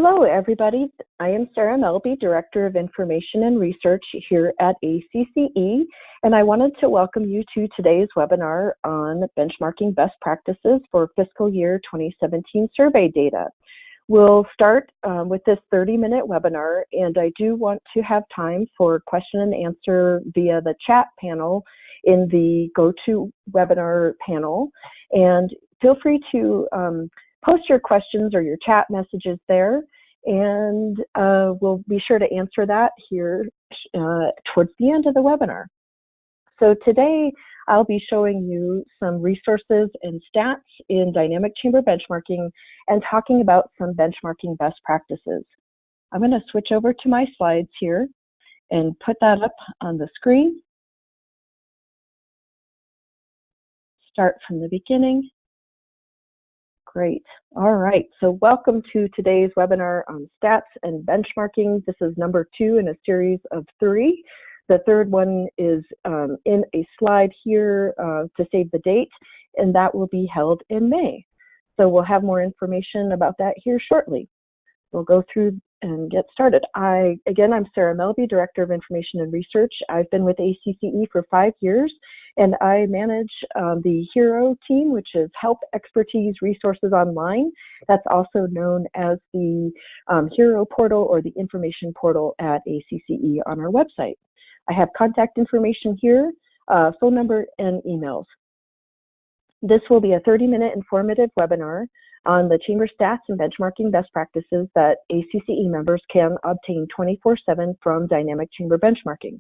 Hello, everybody. I am Sarah Melby, Director of Information and Research here at ACCE, and I wanted to welcome you to today's webinar on benchmarking best practices for fiscal year 2017 survey data. We'll start with this 30-minute webinar, and I do want to have time for question and answer via the chat panel in the GoToWebinar panel. And feel free to post your questions or your chat messages there, and we'll be sure to answer that here towards the end of the webinar. So today I'll be showing you some resources and stats in dynamic chamber benchmarking and talking about some benchmarking best practices. I'm going to switch over to my slides here and put that up on the screen. Start from the beginning. Great. All right. So welcome to today's webinar on stats and benchmarking. This is number 2 in a series of 3. The third one is in a slide here to save the date, and that will be held in May. So we'll have more information about that here shortly. We'll go through and get started. Again, I'm Sarah Melby, Director of Information and Research. I've been with ACCE for 5 years, and I manage the HERO team, which is Help, Expertise, Resources Online. That's also known as the HERO portal or the information portal at ACCE on our website. I have contact information here, phone number, and emails. This will be a 30-minute informative webinar on the Chamber stats and benchmarking best practices that ACCE members can obtain 24/7 from Dynamic Chamber Benchmarking.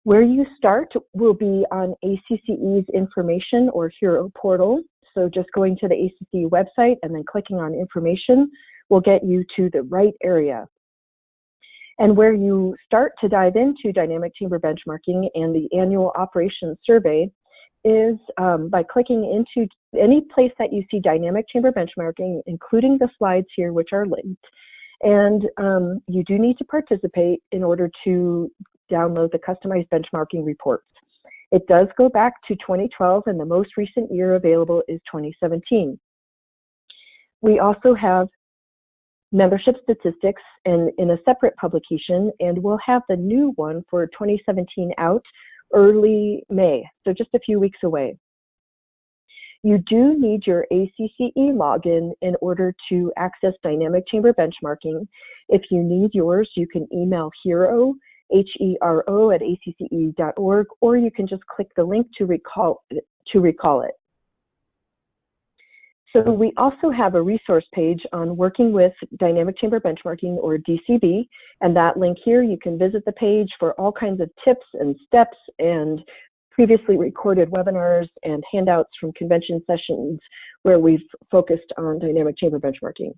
Where you start will be on ACCE's information or HERO portal. So just going to the ACCE website and then clicking on information will get you to the right area. And where you start to dive into Dynamic Chamber Benchmarking and the annual operations survey is by clicking into any place that you see Dynamic Chamber Benchmarking, including the slides here, which are linked. And you do need to participate in order to download the customized benchmarking reports. It does go back to 2012, and the most recent year available is 2017. We also have membership statistics in a separate publication, and we'll have the new one for 2017 out early May, so just a few weeks away. You do need your ACCE login in order to access Dynamic Chamber Benchmarking. If you need yours, you can email HERO, HERO at acce.org, or you can just click the link to recall it. So we also have a resource page on working with Dynamic Chamber Benchmarking, or DCB, and that link here, you can visit the page for all kinds of tips and steps and previously recorded webinars and handouts from convention sessions where we've focused on Dynamic Chamber Benchmarking.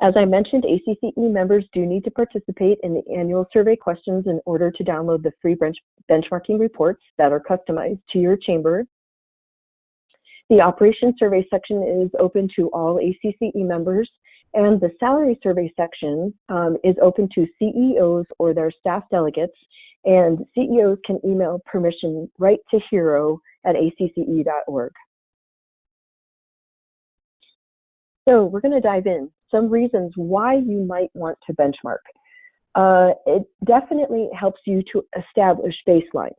As I mentioned, ACCE members do need to participate in the annual survey questions in order to download the free benchmarking reports that are customized to your chamber. The operations survey section is open to all ACCE members, and the salary survey section is open to CEOs or their staff delegates, and CEOs can email permission right to HERO at acce.org. So we're going to dive in. Some reasons why you might want to benchmark. It definitely helps you to establish baselines.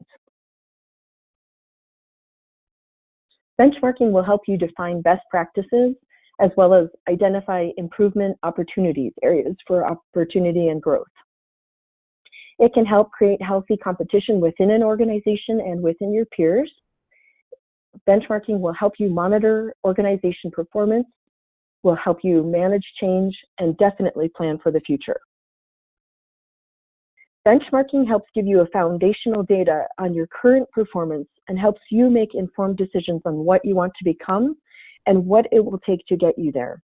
Benchmarking will help you define best practices as well as identify improvement opportunities, areas for opportunity and growth. It can help create healthy competition within an organization and within your peers. Benchmarking will help you monitor organization performance, will help you manage change, and definitely plan for the future. Benchmarking helps give you a foundational data on your current performance and helps you make informed decisions on what you want to become and what it will take to get you there.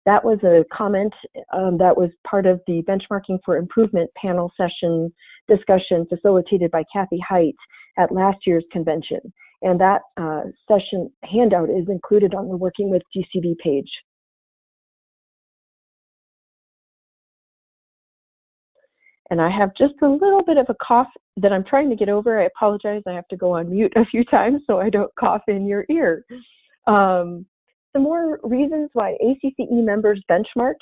That was a comment that was part of the Benchmarking for Improvement panel session discussion facilitated by Kathy Height at last year's convention. And that session handout is included on the Working with DCB page. And I have just a little bit of a cough that I'm trying to get over. I apologize. I have to go on mute a few times so I don't cough in your ear. some more reasons why ACCE members benchmark.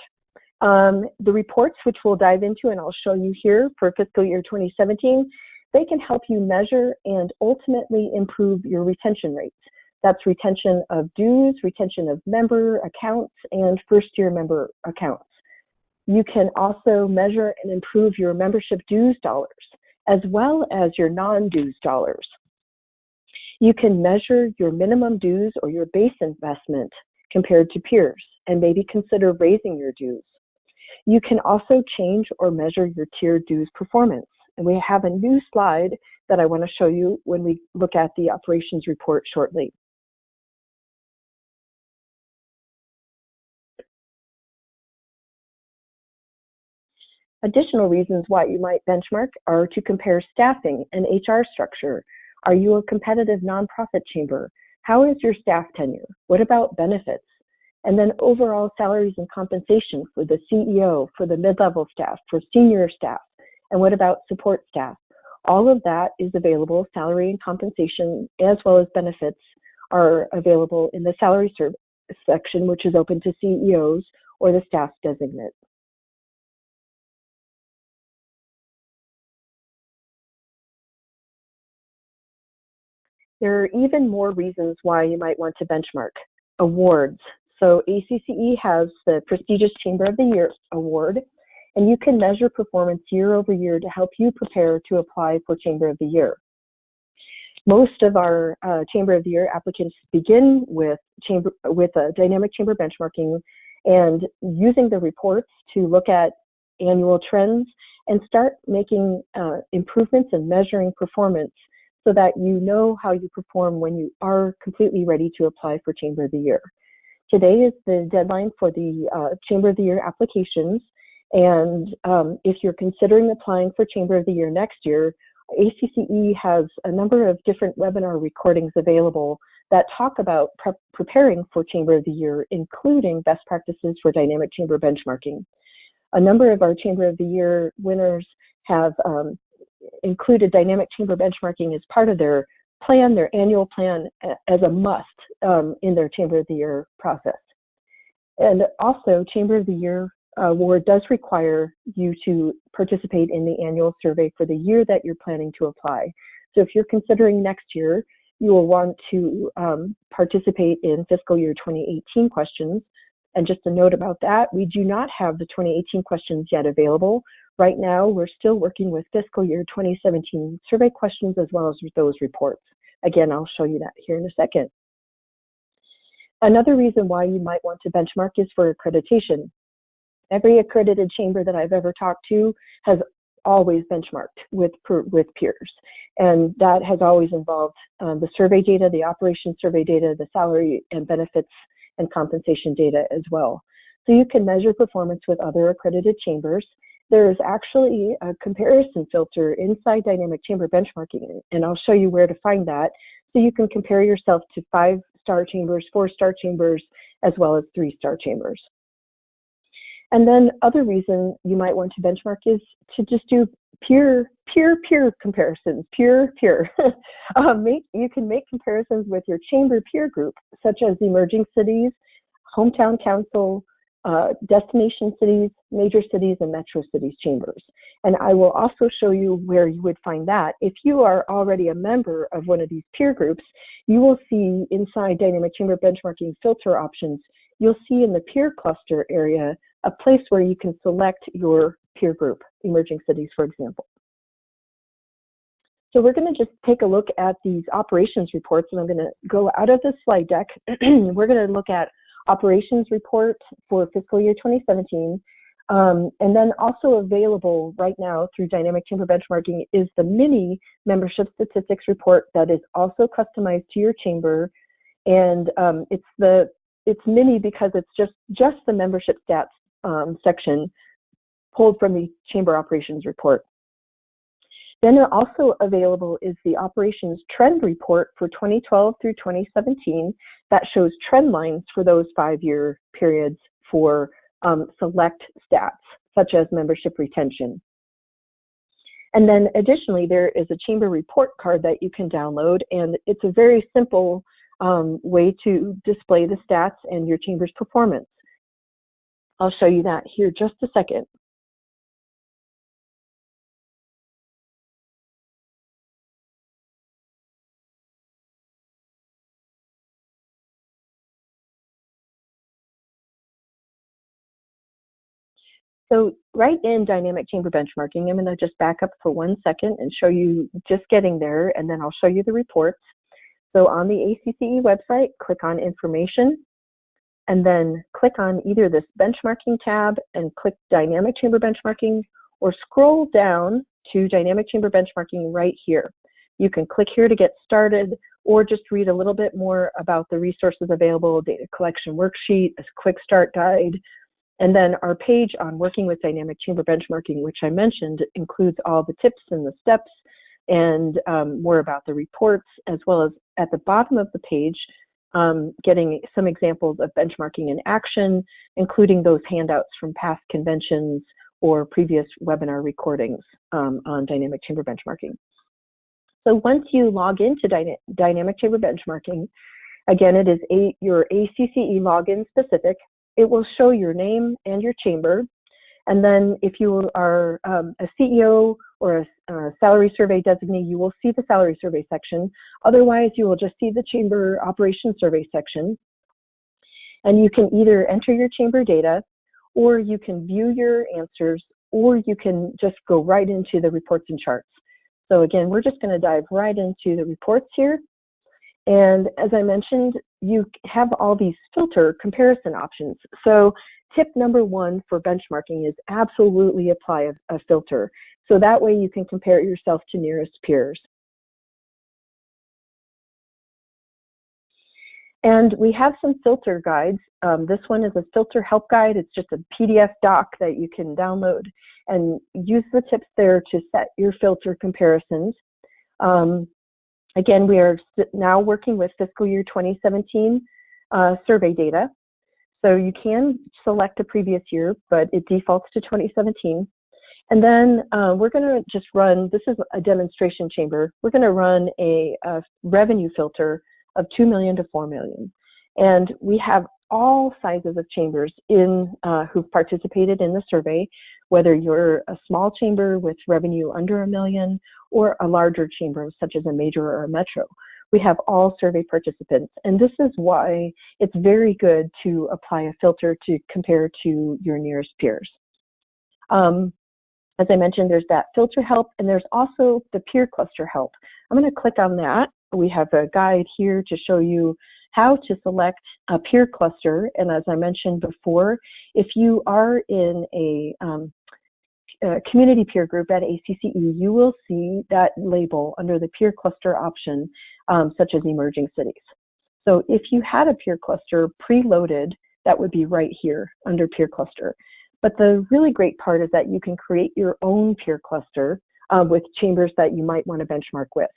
The reports, which we'll dive into and I'll show you here for fiscal year 2017, they can help you measure and ultimately improve your retention rates. That's retention of dues, retention of member accounts, and first-year member accounts. You can also measure and improve your membership dues dollars, as well as your non-dues dollars. You can measure your minimum dues or your base investment compared to peers, and maybe consider raising your dues. You can also change or measure your tiered dues performance. And we have a new slide that I want to show you when we look at the operations report shortly. Additional reasons why you might benchmark are to compare staffing and HR structure. Are you a competitive nonprofit chamber? How is your staff tenure? What about benefits? And then overall salaries and compensation for the CEO, for the mid-level staff, for senior staff, and what about support staff? All of that is available. Salary and compensation, as well as benefits, are available in the salary service section, which is open to CEOs or the staff designate. There are even more reasons why you might want to benchmark. Awards. So ACCE has the prestigious Chamber of the Year award, and you can measure performance year over year to help you prepare to apply for Chamber of the Year. Most of our Chamber of the Year applicants begin with a dynamic chamber benchmarking and using the reports to look at annual trends and start making improvements and measuring performance so that you know how you perform when you are completely ready to apply for Chamber of the Year. Today is the deadline for the Chamber of the Year applications, and if you're considering applying for Chamber of the Year next year, ACCE has a number of different webinar recordings available that talk about preparing for Chamber of the Year, including best practices for dynamic chamber benchmarking. A number of our Chamber of the Year winners have included dynamic chamber benchmarking as part of their plan, their annual plan, as a must in their Chamber of the Year process. And also, Chamber of the Year award does require you to participate in the annual survey for the year that you're planning to apply. So if you're considering next year, you will want to participate in fiscal year 2018 questions. And just a note about that, we do not have the 2018 questions yet available. Right now, we're still working with fiscal year 2017 survey questions as well as those reports. Again, I'll show you that here in a second. Another reason why you might want to benchmark is for accreditation. Every accredited chamber that I've ever talked to has always benchmarked with peers. And that has always involved the survey data, the operations survey data, the salary and benefits and compensation data as well. So you can measure performance with other accredited chambers. There is actually a comparison filter inside dynamic chamber benchmarking, and I'll show you where to find that. So you can compare yourself to 5-star chambers, 4-star chambers, as well as 3-star chambers. And then other reason you might want to benchmark is to just do peer comparisons, peer. You can make comparisons with your chamber peer group, such as emerging cities, hometown council, destination cities, major cities, and metro cities chambers. And I will also show you where you would find that. If you are already a member of one of these peer groups, you will see inside dynamic chamber benchmarking filter options, you'll see in the peer cluster area a place where you can select your peer group, emerging cities, for example. So we're going to just take a look at these operations reports, and I'm going to go out of the slide deck. We're going to look at operations report for fiscal year 2017, and then also available right now through dynamic chamber benchmarking is the mini membership statistics report that is also customized to your chamber, and it's mini because it's just the membership stats section pulled from the chamber operations report. Then also available is the operations trend report for 2012 through 2017 that shows trend lines for those 5-year periods for select stats, such as membership retention. And then additionally, there is a chamber report card that you can download, and it's a very simple way to display the stats and your chamber's performance. I'll show you that here just a second. So right in dynamic chamber benchmarking, I'm going to just back up for 1 second and show you just getting there, and then I'll show you the reports. So on the ACCE website, click on Information, and then click on either this benchmarking tab and click Dynamic Chamber Benchmarking, or scroll down to Dynamic Chamber Benchmarking right here. You can click here to get started, or just read a little bit more about the resources available, data collection worksheet, a quick start guide, and then our page on working with dynamic chamber benchmarking, which I mentioned, includes all the tips and the steps and more about the reports, as well as at the bottom of the page, getting some examples of benchmarking in action, including those handouts from past conventions or previous webinar recordings on dynamic chamber benchmarking. So once you log into dynamic chamber benchmarking, again, it is your ACCE login specific. It will show your name and your chamber. And then if you are a CEO or a salary survey designee, you will see the salary survey section. Otherwise, you will just see the chamber operations survey section. And you can either enter your chamber data, or you can view your answers, or you can just go right into the reports and charts. So again, we're just going to dive right into the reports here. And as I mentioned, you have all these filter comparison options. So tip number 1 for benchmarking is absolutely apply a filter. So that way you can compare yourself to nearest peers. And we have some filter guides. This one is a filter help guide. It's just a PDF doc that you can download and use the tips there to set your filter comparisons. Again, we are now working with fiscal year 2017 survey data. So you can select a previous year, but it defaults to 2017. And then we're going to just run, this is a demonstration chamber, we're going to run a revenue filter of 2 million to 4 million. And we have all sizes of chambers who've participated in the survey, whether you're a small chamber with revenue under $1 million or a larger chamber such as a major or a metro. We have all survey participants, and this is why it's very good to apply a filter to compare to your nearest peers. As I mentioned, there's that filter help, and there's also the peer cluster help. I'm going to click on that. We have a guide here to show you how to select a peer cluster. And as I mentioned before, if you are in a community peer group at ACCE, you will see that label under the peer cluster option, such as emerging cities. So if you had a peer cluster preloaded, that would be right here under peer cluster. But the really great part is that you can create your own peer cluster with chambers that you might want to benchmark with.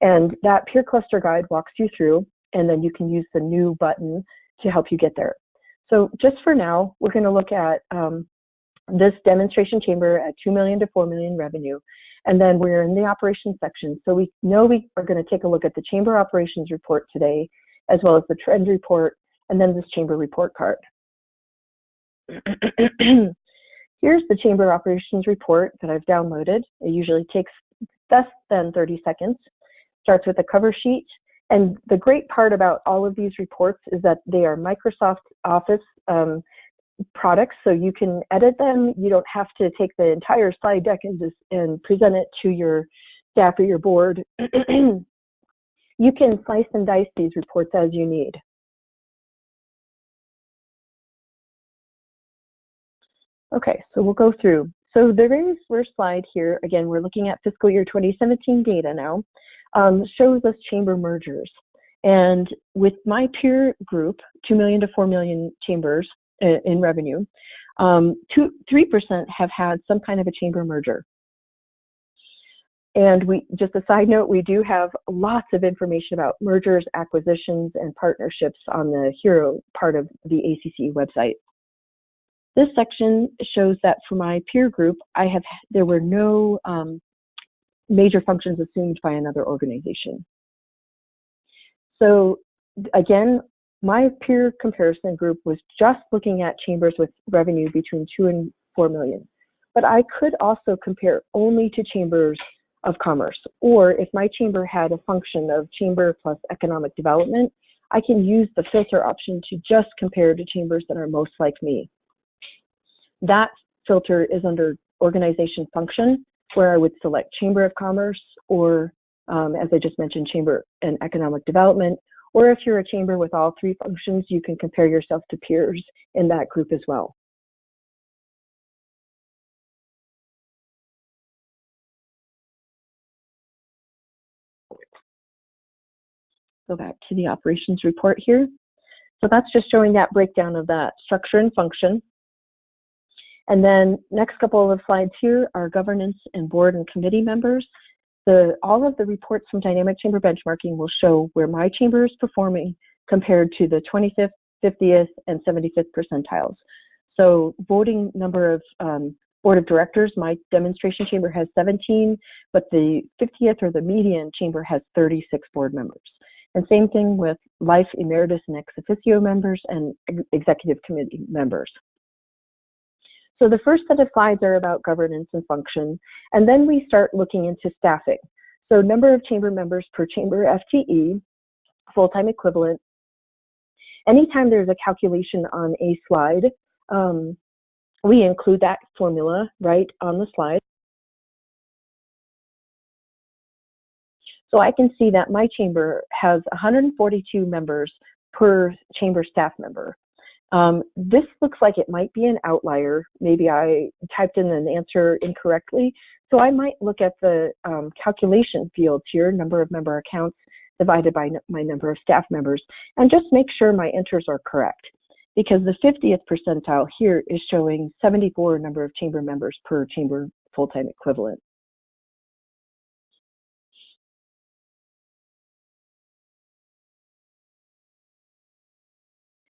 And that peer cluster guide walks you through, and then you can use the new button to help you get there. So just for now, we're going to look at this demonstration chamber at 2 million to 4 million revenue. And then we're in the operations section. So we know we are going to take a look at the chamber operations report today, as well as the trend report, and then this chamber report card. Here's the chamber operations report that I've downloaded. It usually takes less than 30 seconds. Starts with a cover sheet. And the great part about all of these reports is that they are Microsoft Office products, so you can edit them. You don't have to take the entire slide deck and present it to your staff or your board. You can slice and dice these reports as you need. Okay, so we'll go through. So the very first slide here, again, we're looking at fiscal year 2017 data now, shows us chamber mergers. And with my peer group, 2 million to 4 million chambers in revenue, 3% have had some kind of a chamber merger. And just a side note, we do have lots of information about mergers, acquisitions, and partnerships on the Hero part of the ACCE website. This section shows that for my peer group, there were no major functions assumed by another organization. So again, my peer comparison group was just looking at chambers with revenue between 2 and 4 million. But I could also compare only to chambers of commerce, or if my chamber had a function of chamber plus economic development, I can use the filter option to just compare to chambers that are most like me. That filter is under organization function, where I would select chamber of commerce, or as I just mentioned, chamber and economic development. Or if you're a chamber with all three functions, you can compare yourself to peers in that group as well. Go back to the operations report here. So that's just showing that breakdown of that structure and function. And then next couple of slides here are governance and board and committee members. All of the reports from Dynamic Chamber Benchmarking will show where my chamber is performing compared to the 25th, 50th, and 75th percentiles. So voting number of board of directors, my demonstration chamber has 17, but the 50th or the median chamber has 36 board members. And same thing with life emeritus and ex officio members and executive committee members. So the first set of slides are about governance and function, and then we start looking into staffing. So number of chamber members per chamber FTE, full-time equivalent. Anytime there's a calculation on a slide, we include that formula right on the slide. So I can see that my chamber has 142 members per chamber staff member. This looks like it might be an outlier. Maybe I typed in an answer incorrectly. So I might look at the calculation fields here, number of member accounts divided by my number of staff members, and just make sure my enters are correct. Because the 50th percentile here is showing 74 number of chamber members per chamber full-time equivalent.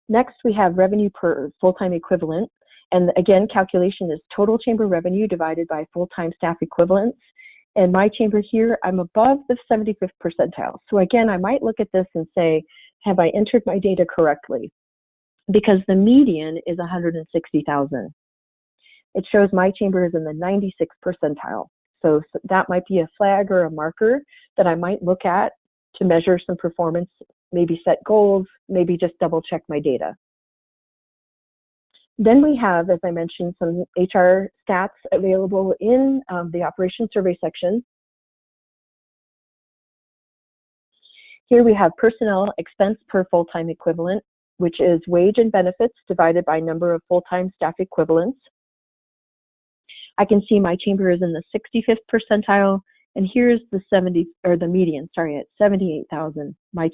Next, we have revenue per full-time equivalent. And again, calculation is total chamber revenue divided by full-time staff equivalents. And my chamber here, I'm above the 75th percentile. So again, I might look at this and say, have I entered my data correctly? Because the median is 160,000. It shows my chamber is in the 96th percentile. So that might be a flag or a marker that I might look at to measure some performance, maybe set goals, maybe just double check my data. Then we have, as I mentioned, some HR stats available in the operations survey section. Here we have personnel expense per full-time equivalent, which is wage and benefits divided by number of full-time staff equivalents. I can see my chamber is in the 65th percentile, and here's the median, sorry, at 78,000. My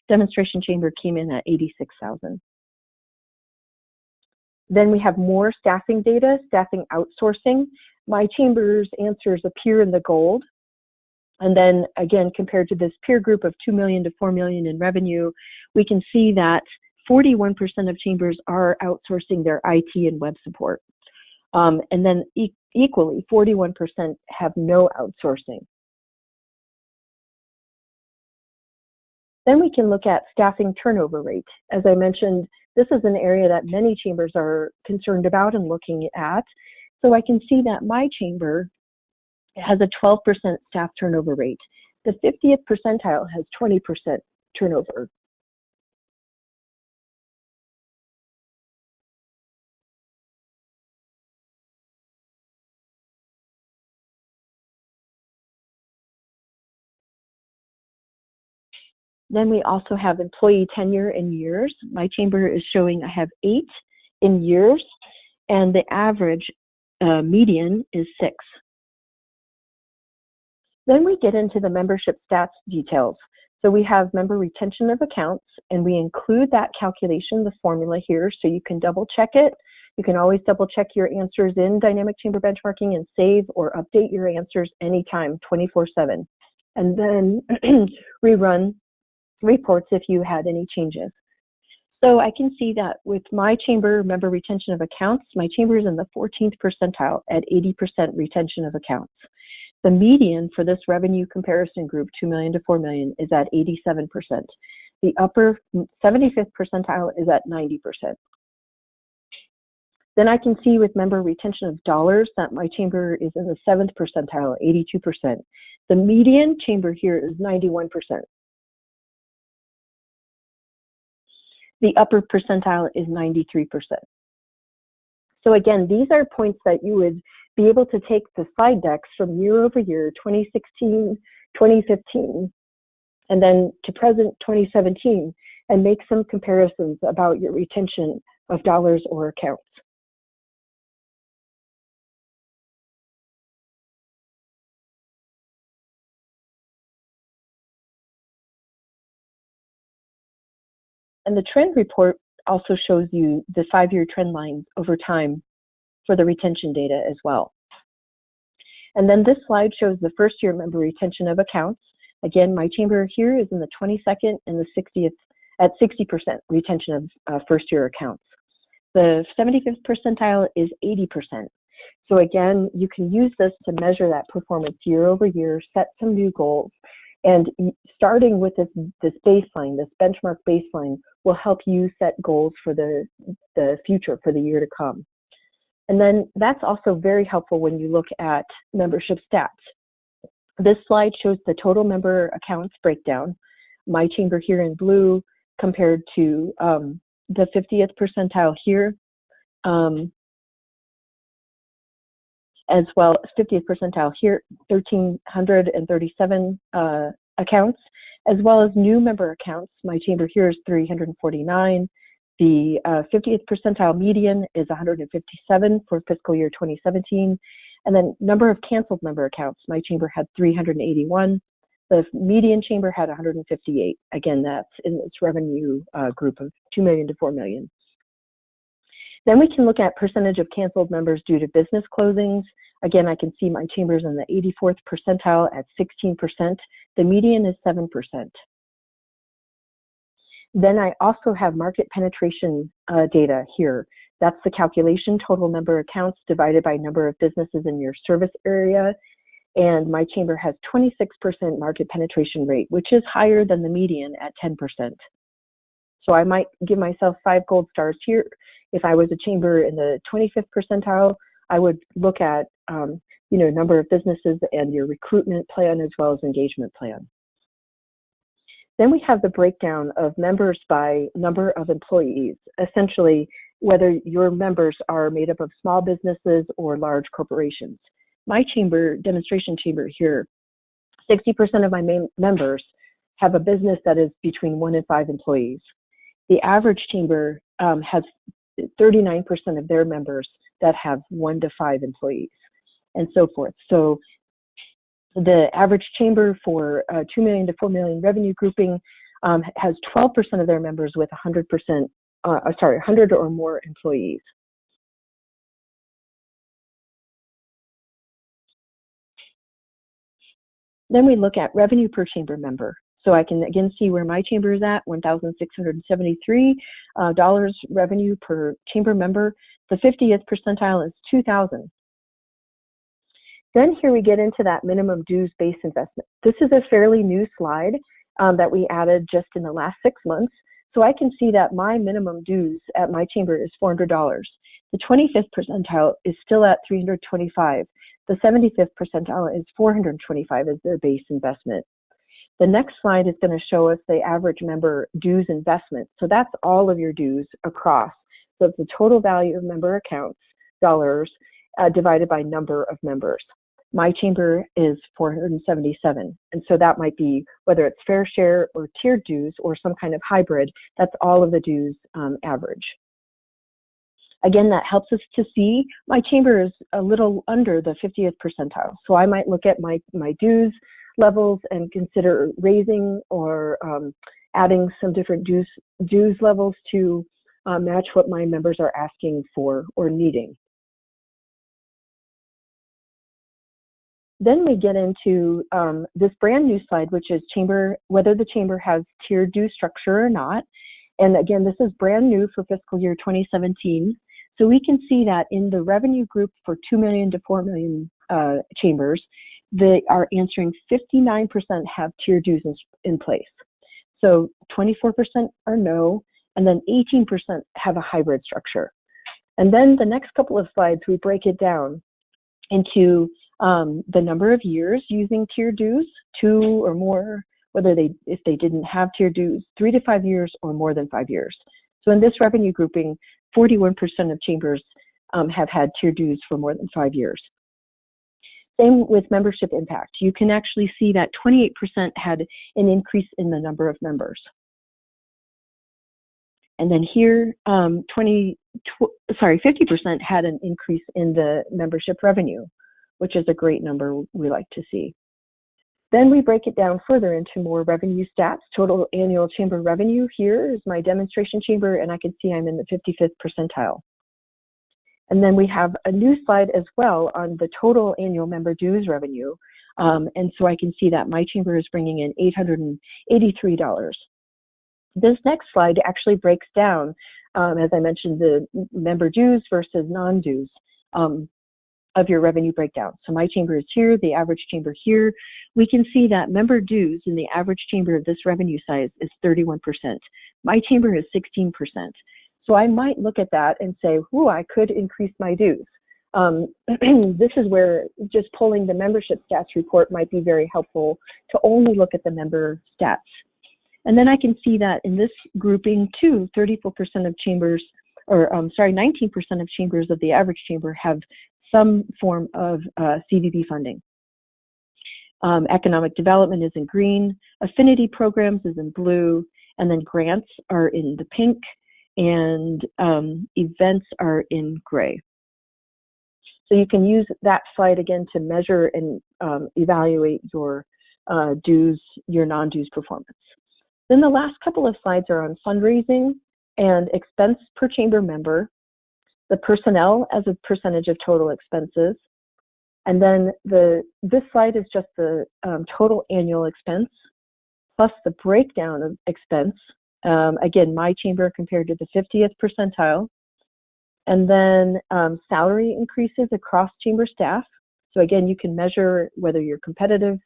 demonstration chamber came in at 86,000. Then we have more staffing data, staffing outsourcing. My chamber's answers appear in the gold. And then again, compared to this peer group of 2 million to 4 million in revenue, we can see that 41% of chambers are outsourcing their IT and web support. And then equally, 41% have no outsourcing. Then we can look at staffing turnover rate. As I mentioned, this is an area that many chambers are concerned about and looking at. So I can see that my chamber has a 12% staff turnover rate. The 50th percentile has 20% turnover. Then we also have employee tenure in years. My chamber is showing I have 8 in years, and the average median is 6. Then we get into the membership stats details. So we have member retention of accounts, and we include that calculation, the formula here, so you can double check it. You can always double check your answers in Dynamic Chamber Benchmarking and save or update your answers anytime, 24/7. And then rerun reports if you had any changes. So I can see that with my chamber member retention of accounts, my chamber is in the 14th percentile at 80% retention of accounts. The median for this revenue comparison group, 2 million to 4 million, is at 87%. The upper 75th percentile is at 90%. Then I can see with member retention of dollars that my chamber is in the 7th percentile, 82%. The median chamber here is 91%. The upper percentile is 93%. So again, these are points that you would be able to take the slide decks from year over year, 2016, 2015, and then to present 2017, and make some comparisons about your retention of dollars or accounts. And the trend report also shows you the 5-year trend lines over time for the retention data as well. And then this slide shows the first-year member retention of accounts. Again, my chamber here is in the 22nd and the 60th at 60% retention of first-year accounts. The 75th percentile is 80%. So again, you can use this to measure that performance year over year, set some new goals, and starting with this baseline, this benchmark baseline, will help you set goals for the future, for the year to come. And then that's also very helpful when you look at membership stats. This slide shows the total member accounts breakdown. My chamber here in blue compared to the 50th percentile here, as well as 50th percentile here, 1,337 accounts, as well as new member accounts. My chamber here is 349. The 50th percentile median is 157 for fiscal year 2017. And then number of canceled member accounts, my chamber had 381. The median chamber had 158. Again, that's in its revenue group of 2 million to 4 million. Then we can look at percentage of canceled members due to business closings. Again, I can see my chambers in the 84th percentile at 16%. The median is 7%. Then I also have market penetration data here. That's the calculation, total member accounts divided by number of businesses in your service area. And my chamber has 26% market penetration rate, which is higher than the median at 10%. So I might give myself 5 gold stars here. If I was a chamber in the 25th percentile, I would look at number of businesses and your recruitment plan as well as engagement plan. Then we have the breakdown of members by number of employees, essentially whether your members are made up of small businesses or large corporations. My chamber, demonstration chamber here, 60% of my members have a business that is between 1 and 5 employees. The average chamber has 39% of their members that have 1 to 5 employees, and so forth. So the average chamber for 2 million to 4 million revenue grouping has 12% of their members with 100 or more employees. Then we look at revenue per chamber member. So I can again see where my chamber is at, $1,673 revenue per chamber member. The 50th percentile is 2,000. Then here we get into that minimum dues-based investment. This is a fairly new slide that we added just in the last 6 months. So I can see that my minimum dues at my chamber is $400. The 25th percentile is still at $325. The 75th percentile is $425 as their base investment. The next slide is going to show us the average member dues investment. So that's all of your dues across. So it's the total value of member accounts, dollars, divided by number of members. My chamber is 477. And so that might be whether it's fair share or tiered dues or some kind of hybrid, that's all of the dues average. Again, that helps us to see my chamber is a little under the 50th percentile. So I might look at my dues levels and consider raising or adding some different dues levels to match what my members are asking for or needing. Then we get into this brand new slide, which is whether the chamber has tiered due structure or not. And again, this is brand new for fiscal year 2017. So we can see that in the revenue group for 2 million to 4 million chambers, they are answering 59% have tier dues in place. So 24% are no, and then 18% have a hybrid structure. And then the next couple of slides, we break it down into the number of years using tier dues, 2 or more, if they didn't have tier dues, 3 to 5 years or more than 5 years. So in this revenue grouping, 41% of chambers have had tier dues for more than 5 years. Same with membership impact. You can actually see that 28% had an increase in the number of members. And then here, 50% had an increase in the membership revenue, which is a great number we like to see. Then we break it down further into more revenue stats. Total annual chamber revenue here is my demonstration chamber, and I can see I'm in the 55th percentile. And then we have a new slide as well on the total annual member dues revenue. And so I can see that my chamber is bringing in $883. This next slide actually breaks down, as I mentioned, the member dues versus non-dues of your revenue breakdown. So my chamber is here, the average chamber here. We can see that member dues in the average chamber of this revenue size is 31%. My chamber is 16%. So I might look at that and say, "Ooh, I could increase my dues." This is where just pulling the membership stats report might be very helpful to only look at the member stats. And then I can see that in this grouping too, 34% of chambers, 19% of chambers of the average chamber have some form of CVB funding. Economic development is in green, affinity programs is in blue, and then grants are in the pink, and events are in gray. So you can use that slide again to measure and evaluate your dues, your non-dues performance. Then the last couple of slides are on fundraising and expense per chamber member, the personnel as a percentage of total expenses, and then this slide is just the total annual expense plus the breakdown of expense. Again, my chamber compared to the 50th percentile. And then salary increases across chamber staff. So again, you can measure whether you're competitive.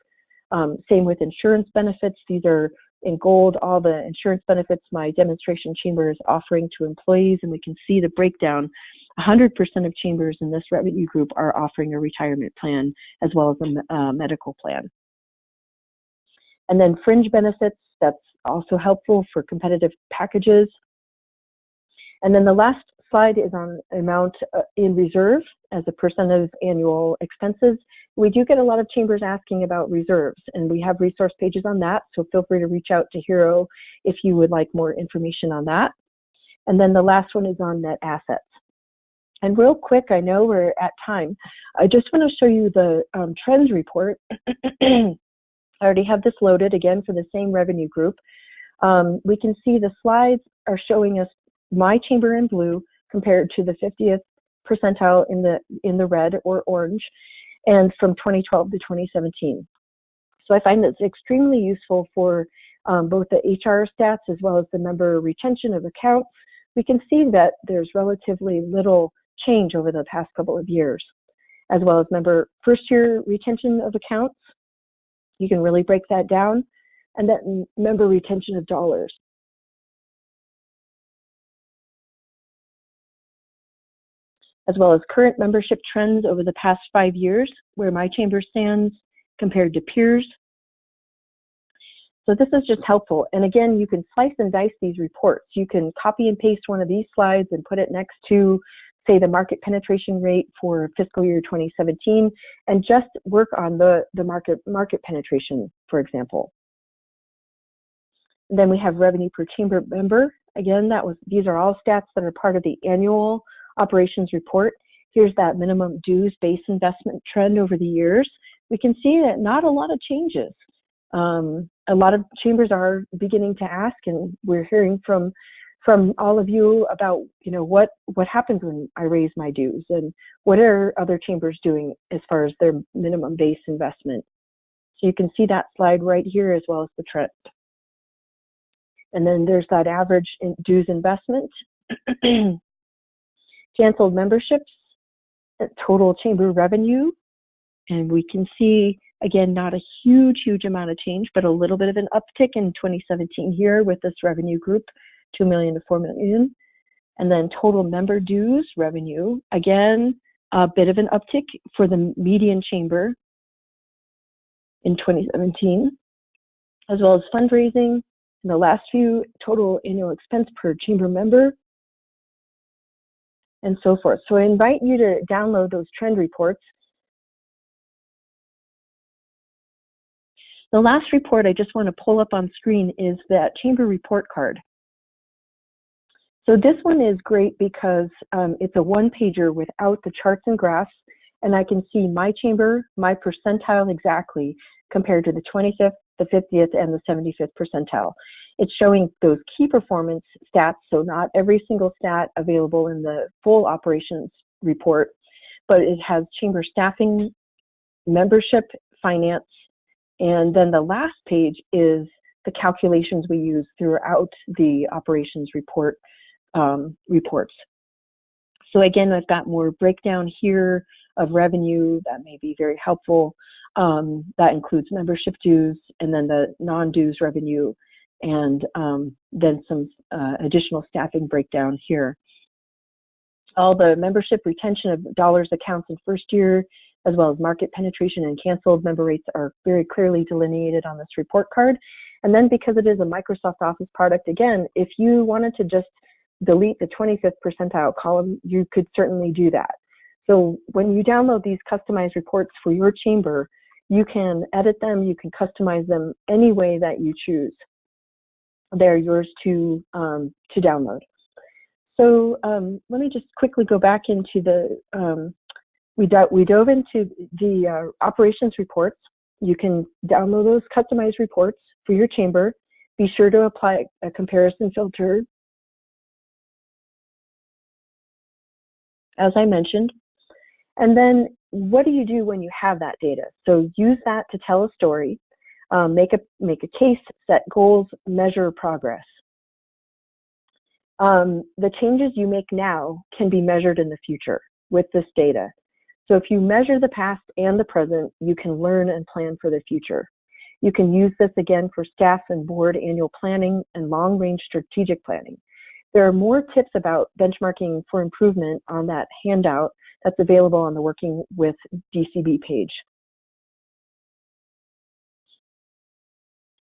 Same with insurance benefits. These are in gold, all the insurance benefits my demonstration chamber is offering to employees, and we can see the breakdown. 100% of chambers in this revenue group are offering a retirement plan as well as a medical plan. And then fringe benefits, that's also helpful for competitive packages. And then the last slide is on amount in reserve as a percent of annual expenses. We do get a lot of chambers asking about reserves, and we have resource pages on that, so feel free to reach out to Hero if you would like more information on that. And then the last one is on net assets. And real quick, I know we're at time, I just want to show you the trends report. I already have this loaded again for the same revenue group. We can see the slides are showing us my chamber in blue compared to the 50th percentile in the red or orange, and from 2012 to 2017. So I find this extremely useful for both the HR stats as well as the member retention of accounts. We can see that there's relatively little change over the past couple of years, as well as member first-year retention of accounts. You can really break that down, and then member retention of dollars. As well as current membership trends over the past 5 years, where my chamber stands compared to peers. So this is just helpful. And again, you can slice and dice these reports. You can copy and paste one of these slides and put it next to, say, the market penetration rate for fiscal year 2017, and just work on the market penetration, for example. And then we have revenue per chamber member. Again, these are all stats that are part of the annual operations report. Here's that minimum dues base investment trend over the years. We can see that not a lot of changes. A lot of chambers are beginning to ask, and we're hearing from all of you about, what happens when I raise my dues, and what are other chambers doing as far as their minimum base investment. So you can see that slide right here as well as the trend. And then there's that average dues investment. Canceled memberships, total chamber revenue, and we can see Again, not a huge amount of change, but a little bit of an uptick in 2017 here with this revenue group, 2 million to 4 million. And then total member dues revenue, again, a bit of an uptick for the median chamber in 2017, as well as fundraising. In the last few, total annual expense per chamber member, and so forth. So I invite you to download those trend reports. The last report I just want to pull up on screen is that chamber report card. So this one is great because it's a one-pager without the charts and graphs, and I can see my chamber, my percentile exactly, compared to the 25th, the 50th, and the 75th percentile. It's showing those key performance stats, so not every single stat available in the full operations report, but it has chamber staffing, membership, finance, and then the last page is the calculations we use throughout the operations report reports. So again, I've got more breakdown here of revenue that may be very helpful. That includes membership dues and then the non-dues revenue, and then some additional staffing breakdown here. All the membership retention of dollars accounts in first year, as well as market penetration and canceled member rates are very clearly delineated on this report card. And then because it is a Microsoft Office product, again, if you wanted to just delete the 25th percentile column, you could certainly do that. So when you download these customized reports for your chamber, you can edit them, you can customize them any way that you choose. They're yours to download. So let me just quickly go back into the, we dove into the operations reports. You can download those customized reports for your chamber. Be sure to apply a comparison filter, as I mentioned. And then what do you do when you have that data? So use that to tell a story, make a case, set goals, measure progress. The changes you make now can be measured in the future with this data. So if you measure the past and the present, you can learn and plan for the future. You can use this again for staff and board annual planning and long-range strategic planning. There are more tips about benchmarking for improvement on that handout that's available on the Working with DCB page.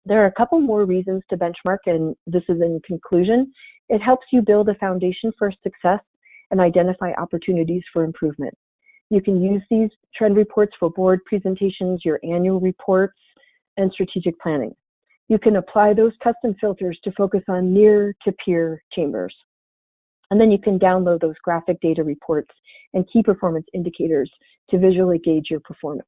There are a couple more reasons to benchmark, and this is in conclusion. It helps you build a foundation for success and identify opportunities for improvement. You can use these trend reports for board presentations, your annual reports, and strategic planning. You can apply those custom filters to focus on near to peer chambers. And then you can download those graphic data reports and key performance indicators to visually gauge your performance.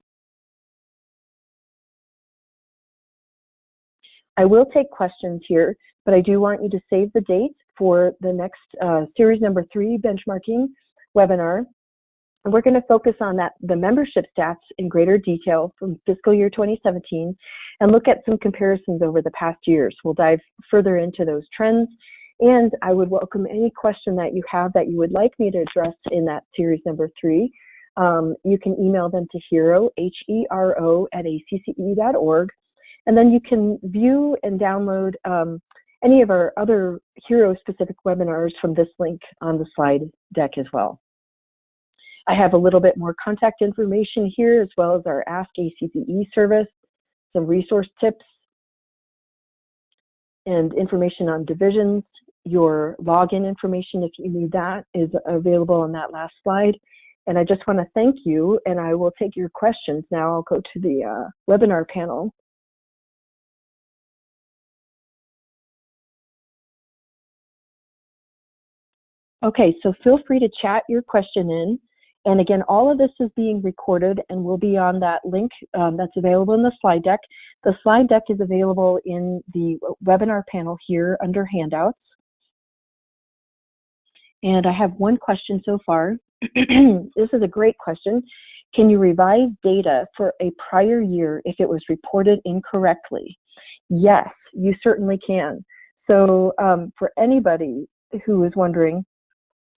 I will take questions here, but I do want you to save the date for the next series number 3 benchmarking webinar. And we're going to focus on the membership stats in greater detail from fiscal year 2017 and look at some comparisons over the past years. We'll dive further into those trends, and I would welcome any question that you have that you would like me to address in that series number 3. You can email them to hero, HERO, @acce.org, and then you can view and download any of our other Hero-specific webinars from this link on the slide deck as well. I have a little bit more contact information here, as well as our Ask ACCE service, some resource tips, and information on divisions. Your login information, if you need that, is available on that last slide. And I just want to thank you, and I will take your questions now. I'll go to the webinar panel. Okay, so feel free to chat your question in. And again, all of this is being recorded and will be on that link that's available in the slide deck. The slide deck is available in the webinar panel here under handouts. And I have one question so far. This is a great question. Can you revise data for a prior year if it was reported incorrectly? Yes, you certainly can. So for anybody who is wondering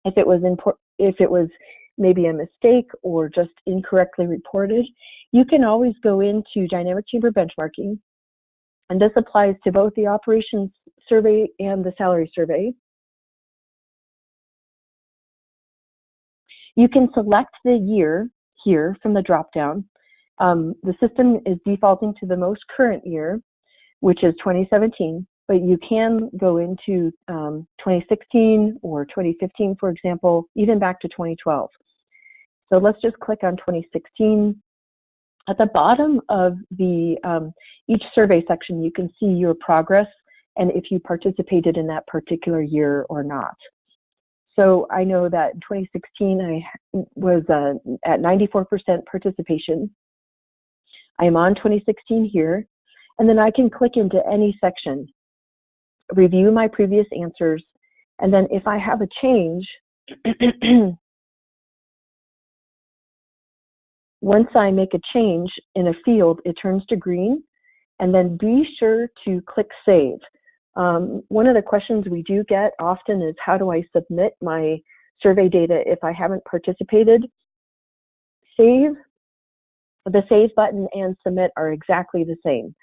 if it was maybe a mistake or just incorrectly reported, you can always go into Dynamic Chamber Benchmarking, and this applies to both the operations survey and the salary survey. You can select the year here from the drop-down. The system is defaulting to the most current year, which is 2017, but you can go into 2016 or 2015, for example, even back to 2012. So let's just click on 2016. At the bottom of the each survey section, you can see your progress and if you participated in that particular year or not. So I know that in 2016, I was at 94% participation. I am on 2016 here, and then I can click into any section, review my previous answers, and then if I have a change, once I make a change in a field, it turns to green, and then be sure to click Save. One of the questions we do get often is, how do I submit my survey data if I haven't participated? The Save button and Submit are exactly the same.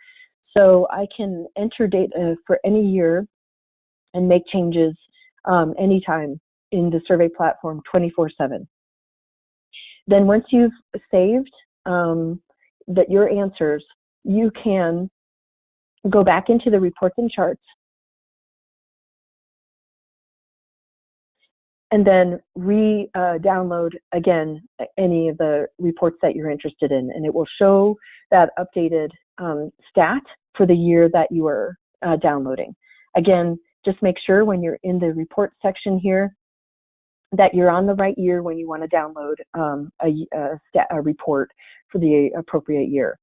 So I can enter data for any year and make changes anytime in the survey platform 24/7. Then once you've saved your answers, you can go back into the reports and charts and then re-download again any of the reports that you're interested in, and it will show that updated stat for the year that you are downloading. Again, just make sure when you're in the report section here that you're on the right year when you want to download a report for the appropriate year.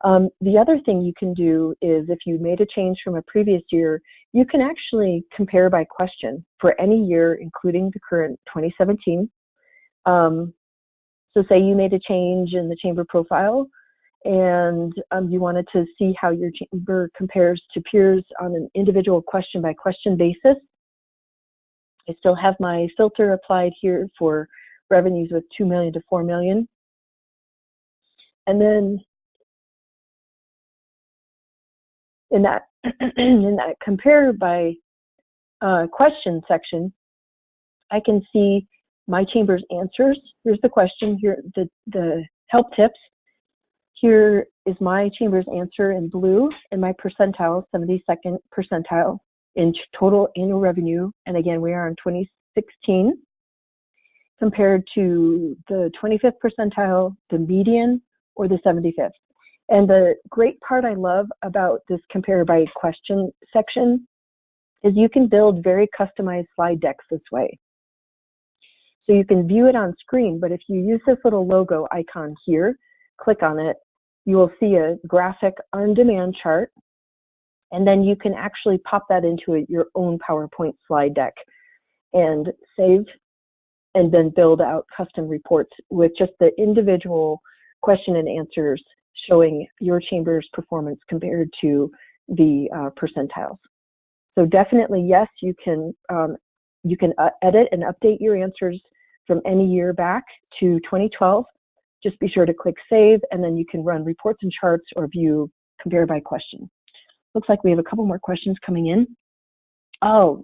The other thing you can do is, if you made a change from a previous year, you can actually compare by question for any year, including the current 2017. So say you made a change in the chamber profile and you wanted to see how your chamber compares to peers on an individual question by question basis. I still have my filter applied here for revenues with 2 million to 4 million. And then in that compare by question section, I can see my chamber's answers. Here's the question, here the help tips. Here is my chamber's answer in blue, and my percentile, 72nd percentile in total annual revenue. And again, we are in 2016 compared to the 25th percentile, the median, or the 75th. And the great part I love about this compare by question section is you can build very customized slide decks this way. So you can view it on screen, but if you use this little logo icon here, click on it, you will see a graphic on-demand chart, and then you can actually pop that into your own PowerPoint slide deck and save, and then build out custom reports with just the individual question and answers showing your chamber's performance compared to the percentiles. So definitely, yes, you can edit and update your answers from any year back to 2012. Just be sure to click Save, and then you can run reports and charts or view compare by question. Looks like we have a couple more questions coming in. Oh,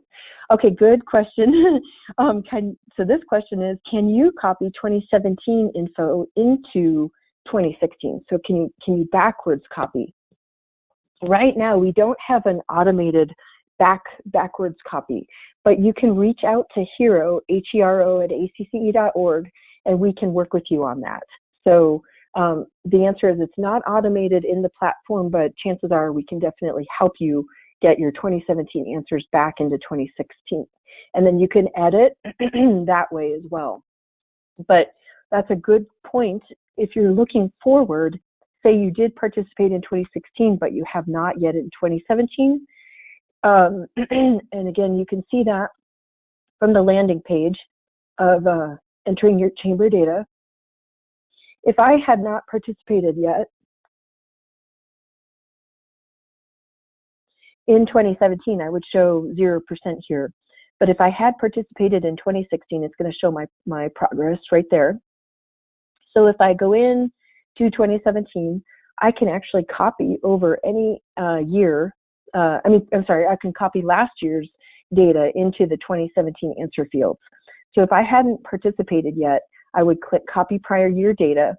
okay, good question. So this question is, can you copy 2017 info into 2016? So can you backwards copy? Right now, we don't have an automated backwards copy, but you can reach out to HERO, HERO at acce.org, and we can work with you on that. So the answer is, it's not automated in the platform, but chances are we can definitely help you get your 2017 answers back into 2016. And then you can edit that way as well. But that's a good point. If you're looking forward, say you did participate in 2016, but you have not yet in 2017. And again, you can see that from the landing page of entering your chamber data. If I had not participated yet in 2017, I would show 0% here. But if I had participated in 2016, it's going to show my progress right there. So if I go in to 2017, I can actually copy over any year. I can copy last year's data into the 2017 answer fields. So if I hadn't participated yet, I would click copy prior year data,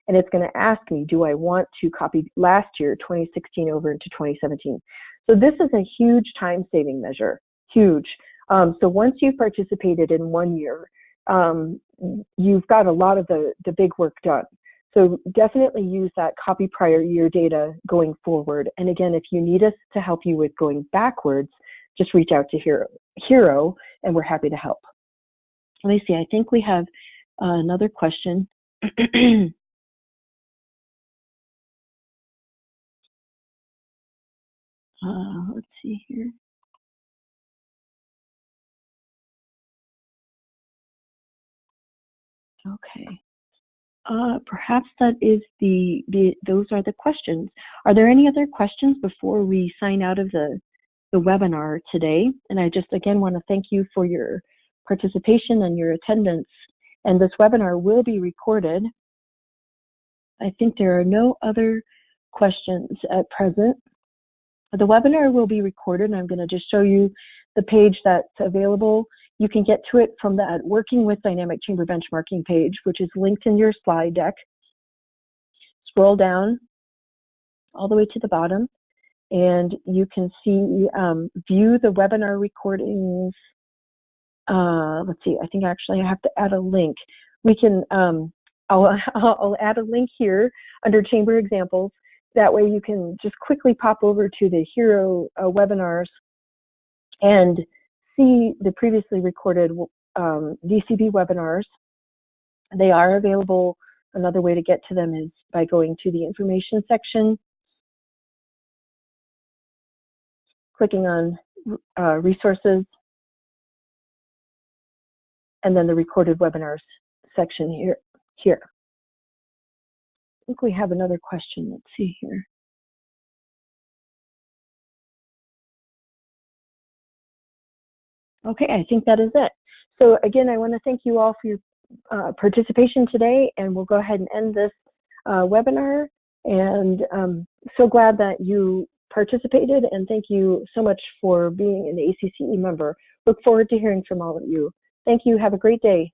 and it's going to ask me, do I want to copy last year, 2016, over into 2017? So this is a huge time-saving measure, huge. So once you've participated in 1 year, you've got a lot of the big work done. So definitely use that copy prior year data going forward. And again, if you need us to help you with going backwards, just reach out to Hero, and we're happy to help. Let me see, I think we have another question. Let's see here. Okay. Perhaps that is those are the questions. Are there any other questions before we sign out of the webinar today? And I just again want to thank you for your participation and your attendance. And this webinar will be recorded. I think there are no other questions at present. The webinar will be recorded, and I'm going to just show you the page that's available. You can get to it from that Working with Dynamic Chamber Benchmarking page, which is linked in your slide deck. Scroll down all the way to the bottom, and you can see, view the webinar recordings. Let's see, I think actually I have to add a link. We can, I'll add a link here under Chamber Examples. That way you can just quickly pop over to the Hero webinars and see the previously recorded DCB webinars. They are available. Another way to get to them is by going to the information section, clicking on resources, and then the recorded webinars section here. I think we have another question. Let's see here. Okay, I think that is it. So again, I want to thank you all for your participation today, and we'll go ahead and end this webinar. And so glad that you participated, and thank you so much for being an ACCE member. Look forward to hearing from all of you. Thank you. Have a great day.